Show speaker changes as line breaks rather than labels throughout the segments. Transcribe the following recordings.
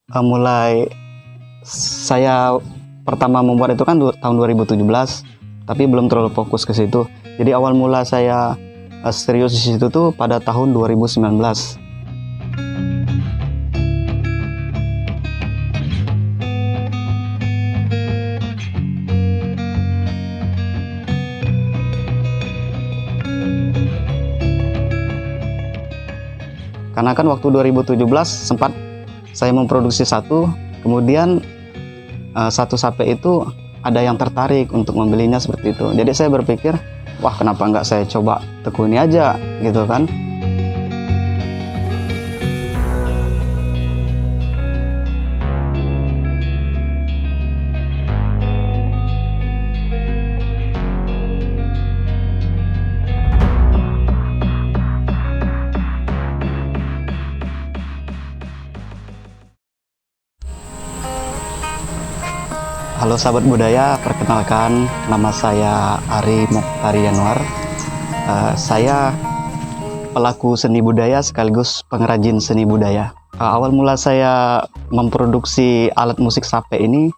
Mulai saya pertama membuat itu kan tahun 2017, tapi belum terlalu fokus ke situ. Jadi awal mula saya serius di situ tuh pada tahun 2019. Karena kan waktu 2017 sempat saya memproduksi satu, kemudian satu sape itu ada yang tertarik untuk membelinya seperti itu. Jadi saya berpikir, wah kenapa nggak saya coba tekuni aja gitu kan. Halo sahabat budaya, perkenalkan nama saya Ari Mokhtari Yanwar. Saya pelaku seni budaya sekaligus pengrajin seni budaya. Awal mula saya memproduksi alat musik sape ini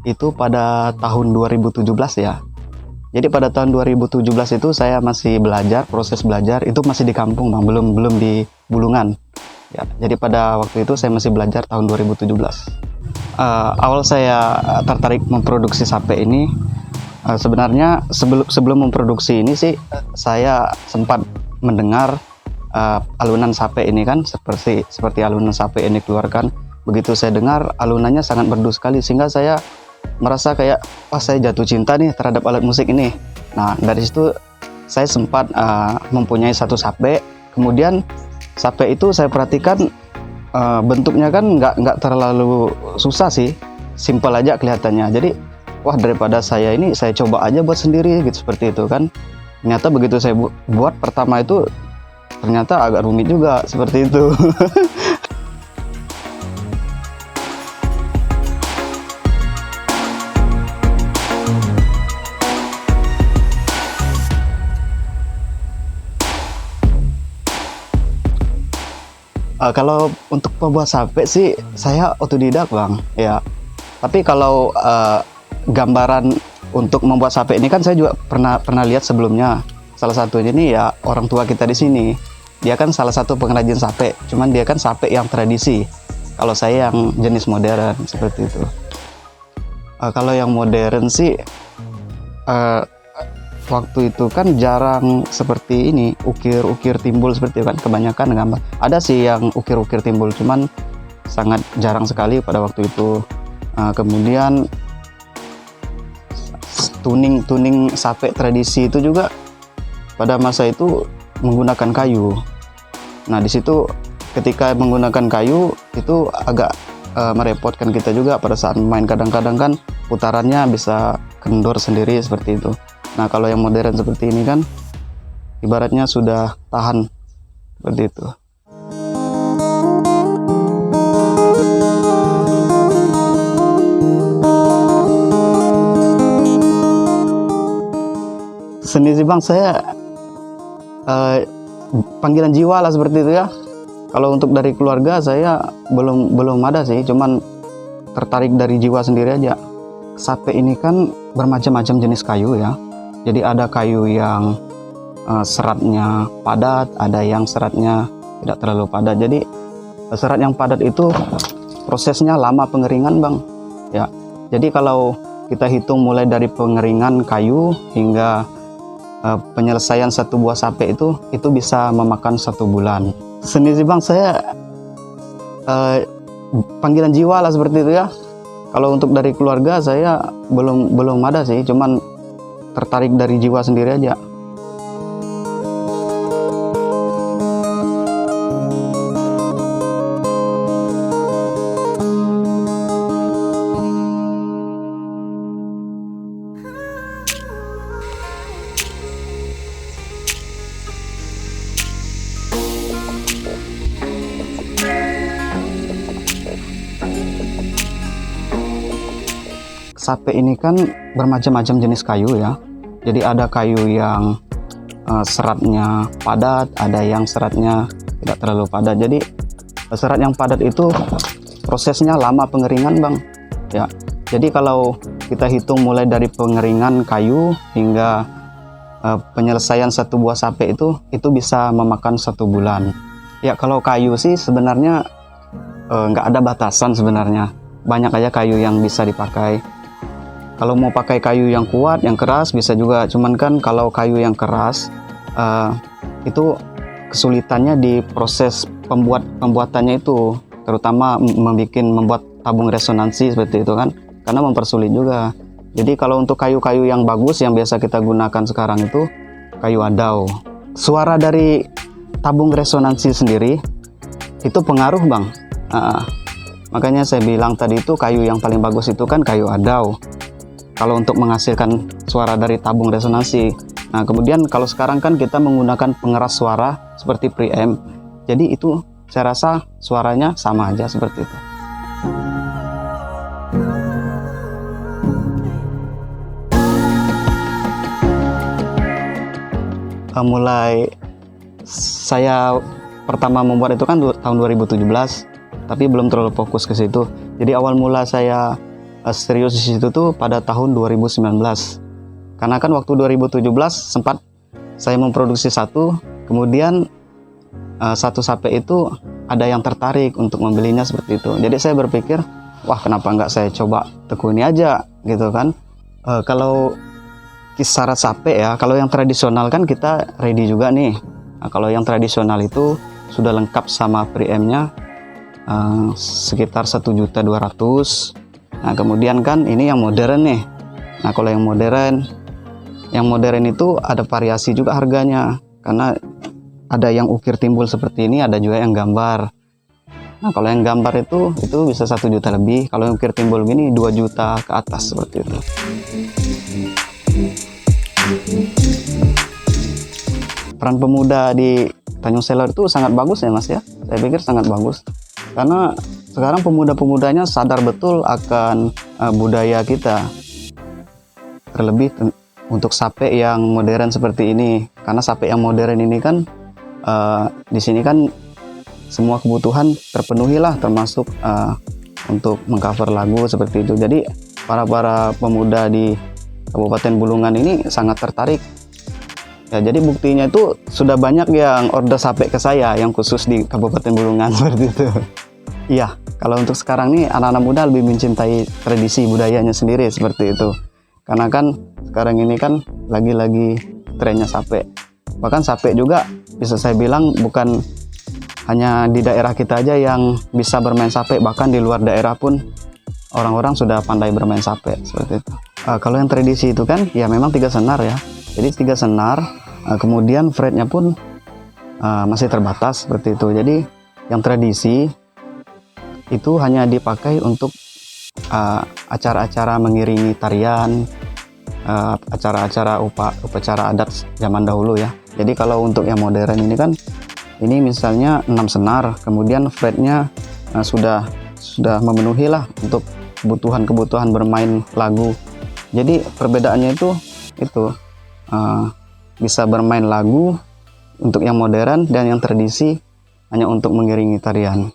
itu pada tahun 2017 ya. Jadi pada tahun 2017 itu saya masih belajar, proses belajar itu masih di kampung Bang, belum di Bulungan. Ya, jadi pada waktu itu saya masih belajar tahun 2017. Awal saya tertarik memproduksi sape ini sebenarnya sebelum memproduksi ini sih saya sempat mendengar alunan sape ini kan seperti alunan sape ini keluarkan. Begitu saya dengar alunannya sangat merdu sekali sehingga saya merasa kayak wah saya jatuh cinta nih terhadap alat musik ini. Nah dari situ saya sempat mempunyai satu sape. Kemudian sape itu saya perhatikan bentuknya kan nggak terlalu susah sih, simpel aja kelihatannya. Jadi wah daripada saya coba aja buat sendiri gitu, seperti itu kan. Ternyata begitu saya buat pertama itu ternyata agak rumit juga seperti itu. Kalau untuk pembuat sape sih saya otodidak Bang ya. Tapi kalau gambaran untuk membuat sape ini kan saya juga pernah lihat sebelumnya. Salah satunya ini ya orang tua kita di sini. Dia kan salah satu pengrajin sape, cuman dia kan sape yang tradisi. Kalau saya yang jenis modern seperti itu. Kalau yang modern sih waktu itu kan jarang seperti ini ukir-ukir timbul seperti itu kan, kebanyakan gambar. Ada sih yang ukir-ukir timbul cuman sangat jarang sekali pada waktu itu. Kemudian tuning sape tradisi itu juga pada masa itu menggunakan kayu. Nah di situ ketika menggunakan kayu itu agak merepotkan kita juga pada saat main, kadang-kadang kan putarannya bisa kendor sendiri seperti itu. Nah kalau yang modern seperti ini kan ibaratnya sudah tahan seperti itu. Seni sih Bang, saya panggilan jiwa lah seperti itu ya. Kalau untuk dari keluarga saya belum ada sih, cuman tertarik dari jiwa sendiri aja. Sape ini kan bermacam-macam jenis kayu ya. Jadi ada kayu yang seratnya padat, ada yang seratnya tidak terlalu padat. Jadi serat yang padat itu prosesnya lama pengeringan Bang ya. Jadi kalau kita hitung mulai dari pengeringan kayu hingga penyelesaian satu buah sape itu bisa memakan 1 bulan. Seni sih Bang, saya panggilan jiwa lah seperti itu ya. Kalau untuk dari keluarga saya belum ada sih, cuman tertarik dari jiwa sendiri aja. Sape ini kan bermacam-macam jenis kayu ya. Jadi ada kayu yang seratnya padat, ada yang seratnya tidak terlalu padat. Jadi serat yang padat itu prosesnya lama pengeringan bang. Ya, jadi kalau kita hitung mulai dari pengeringan kayu hingga penyelesaian satu buah sape itu bisa memakan 1 bulan. Ya kalau kayu sih sebenarnya nggak ada batasan sebenarnya. Banyak aja kayu yang bisa dipakai. Kalau mau pakai kayu yang kuat, yang keras bisa juga. Cuman kan kalau kayu yang keras itu kesulitannya di proses pembuatannya itu, terutama membuat tabung resonansi seperti itu kan, karena mempersulit juga. Jadi kalau untuk kayu-kayu yang bagus yang biasa kita gunakan sekarang itu kayu adau. Suara dari tabung resonansi sendiri itu pengaruh bang. Makanya saya bilang tadi itu kayu yang paling bagus itu kan kayu adau kalau untuk menghasilkan suara dari tabung resonansi. Nah kemudian kalau sekarang kan kita menggunakan pengeras suara seperti preamp, jadi itu saya rasa suaranya sama aja seperti itu. Mulai saya pertama membuat itu kan tahun 2017, tapi belum terlalu fokus ke situ. Jadi awal mula saya serius di situ tuh pada tahun 2019. Karena kan waktu 2017 sempat saya memproduksi satu, kemudian satu sape itu ada yang tertarik untuk membelinya seperti itu. Jadi saya berpikir, wah kenapa nggak saya coba tekuni aja gitu kan. Kalau kisaran sape ya, kalau yang tradisional kan kita ready juga nih. Nah, kalau yang tradisional itu sudah lengkap sama preampnya sekitar 1.200.000. Nah kemudian kan ini yang modern nih. Nah kalau yang modern itu ada variasi juga harganya, karena ada yang ukir timbul seperti ini, ada juga yang gambar. Nah kalau yang gambar itu bisa 1 juta lebih, kalau yang ukir timbul gini 2 juta ke atas seperti itu. Peran pemuda di Tanjung Seler itu sangat bagus ya mas ya, saya pikir sangat bagus, karena sekarang pemuda-pemudanya sadar betul akan budaya kita, terlebih untuk sape yang modern seperti ini. Karena sape yang modern ini kan di sini kan semua kebutuhan terpenuhi lah, termasuk untuk mengcover lagu seperti itu. Jadi para pemuda di Kabupaten Bulungan ini sangat tertarik. Ya, jadi buktinya itu sudah banyak yang order sape ke saya yang khusus di Kabupaten Bulungan seperti itu. Iya, kalau untuk sekarang nih anak-anak muda lebih mencintai tradisi budayanya sendiri seperti itu. Karena kan sekarang ini kan lagi-lagi trennya sape. Bahkan sape juga bisa saya bilang bukan hanya di daerah kita aja yang bisa bermain sape, bahkan di luar daerah pun orang-orang sudah pandai bermain sape seperti itu. Kalau yang tradisi itu kan ya memang 3 senar ya. Jadi 3 senar, kemudian fretnya pun masih terbatas seperti itu. Jadi yang tradisi itu hanya dipakai untuk acara-acara mengiringi tarian, acara-acara upacara adat zaman dahulu ya. Jadi kalau untuk yang modern ini kan, ini misalnya 6 senar, kemudian fretnya sudah memenuhi lah untuk kebutuhan bermain lagu. Jadi perbedaannya itu bisa bermain lagu untuk yang modern, dan yang tradisi hanya untuk mengiringi tarian.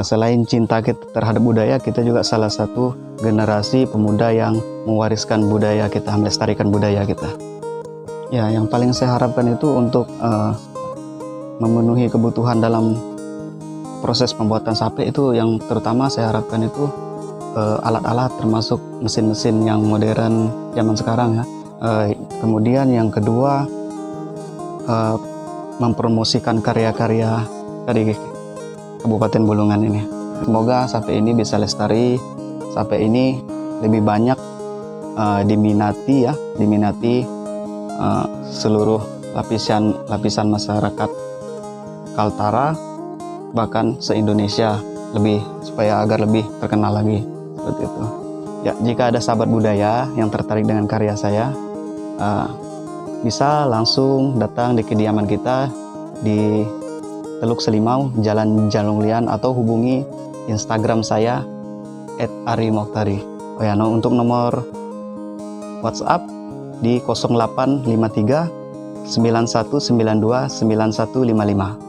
Selain cinta kita terhadap budaya, kita juga salah satu generasi pemuda yang mewariskan budaya kita, melestarikan budaya kita. Ya, yang paling saya harapkan itu untuk memenuhi kebutuhan dalam proses pembuatan sate itu, yang terutama saya harapkan itu alat-alat termasuk mesin-mesin yang modern zaman sekarang ya. Kemudian yang kedua, mempromosikan karya-karya dari Kabupaten Bulungan ini. Semoga sate ini bisa lestari, sate ini lebih banyak diminati seluruh lapisan masyarakat Kaltara, bahkan se-Indonesia, supaya agar lebih terkenal lagi, seperti itu. Ya, jika ada sahabat budaya yang tertarik dengan karya saya, bisa langsung datang di kediaman kita di Teluk Selimau, Jalan Jalunglian, atau hubungi Instagram saya @arimokhtari. Oh ya, untuk nomor WhatsApp di 0853 9192 9155.